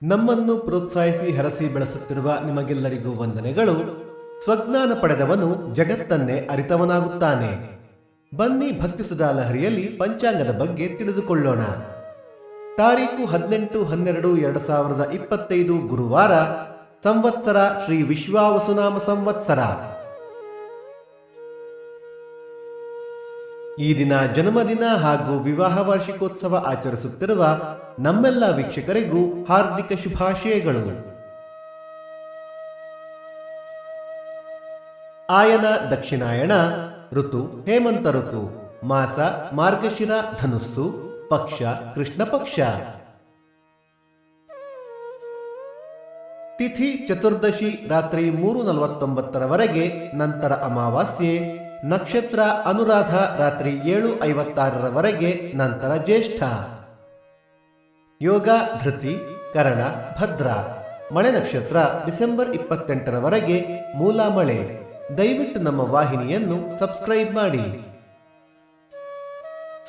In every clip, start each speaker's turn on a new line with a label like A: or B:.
A: ನಮ್ಮನ್ನು ಪ್ರೋತ್ಸಾಹಿಸಿ ಹರಸಿ ಬೆಳೆಸುತ್ತಿರುವ ನಿಮಗೆಲ್ಲರಿಗೂ ವಂದನೆಗಳು. ಸ್ವಜ್ಞಾನ ಪಡೆದವನು ಜಗತ್ತನ್ನೇ ಅರಿತವನಾಗುತ್ತಾನೆ. ಬನ್ನಿ ಭಕ್ತಿ ಸುಧಾ ಲಹರಿಯಲ್ಲಿ ಪಂಚಾಂಗದ ಬಗ್ಗೆ ತಿಳಿದುಕೊಳ್ಳೋಣ. ತಾರೀಕು 18-12-2025 ಗುರುವಾರ, ಸಂವತ್ಸರ ಶ್ರೀ ವಿಶ್ವಾವಸುನಾಮ ಸಂವತ್ಸರ. ಈ ದಿನ ಜನ್ಮದಿನ ಹಾಗೂ ವಿವಾಹ ವಾರ್ಷಿಕೋತ್ಸವ ಆಚರಿಸುತ್ತಿರುವ ನಮ್ಮೆಲ್ಲ ವೀಕ್ಷಕರಿಗೂ ಹಾರ್ದಿಕ ಶುಭಾಶಯಗಳು. ಆಯನ ದಕ್ಷಿಣಾಯಣ, ಋತು ಹೇಮಂತ ಋತು, ಮಾಸ ಮಾರ್ಗಶಿರ ಧನುಸ್ಸು, ಪಕ್ಷ ಕೃಷ್ಣ ಪಕ್ಷ. ತಿಥಿ ಚತುರ್ದಶಿ ರಾತ್ರಿ 3:49 ನಂತರ ಅಮಾವಾಸ್ಯೆ. ನಕ್ಷತ್ರ ಅನುರಾಧ ರಾತ್ರಿ 7:56 ನಂತರ ಜ್ಯೇಷ್ಠ. ಯೋಗ ಧೃತಿ ಕರಣ ಭದ್ರ. ಮಳೆ ನಕ್ಷತ್ರ ಡಿಸೆಂಬರ್ 28 ಮೂಲ ಮಳೆ. ದಯವಿಟ್ಟು ನಮ್ಮ ವಾಹಿನಿಯನ್ನು ಸಬ್ಸ್ಕ್ರೈಬ್ ಮಾಡಿ.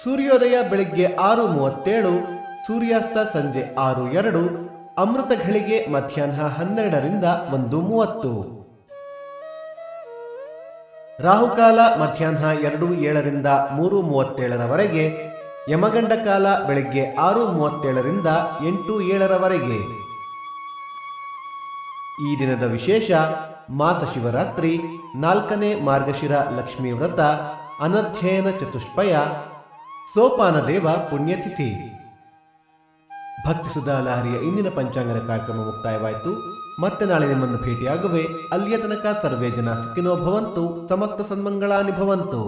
A: ಸೂರ್ಯೋದಯ ಬೆಳಿಗ್ಗೆ 6:37, ಸೂರ್ಯಾಸ್ತ ಸಂಜೆ 6:02, ಅಮೃತ ಘಳಿಗೆ ಮಧ್ಯಾಹ್ನ 12ರಿಂದ 1:30. ರಾಹುಕಾಲ ಮಧ್ಯಾಹ್ನ 2:07ರಿಂದ 3:37, ಯಮಗಂಡ ಕಾಲ ಬೆಳಿಗ್ಗೆ 6:37ರಿಂದ 8:07. ಈ ದಿನದ ವಿಶೇಷ: ಮಾಸ ಶಿವರಾತ್ರಿ, 4ನೇ ಮಾರ್ಗಶಿರ ಲಕ್ಷ್ಮೀ ವ್ರತ, ಅನಧ್ಯಯನ ಚತುಷ್ಪಯ, ಸೋಪಾನ ದೇವ ಪುಣ್ಯತಿಥಿ. ಭಕ್ತಿ ಸುಧಾ ಲಹರಿಯ ಇಂದಿನ ಪಂಚಾಂಗದ ಕಾರ್ಯಕ್ರಮ ಮುಕ್ತಾಯವಾಯಿತು. ಮತ್ತೆ ನಾಳೆ ನಿಮ್ಮನ್ನು ಭೇಟಿಯಾಗುವೆ. ಅಲ್ಲಿಯ ತನಕ ಸರ್ವೇ ಜನ ಸುಖಿನೋ ಭವಂತು, ಸಮಸ್ತ ಸನ್ಮಂಗಳಾನಿ ಭವಂತು.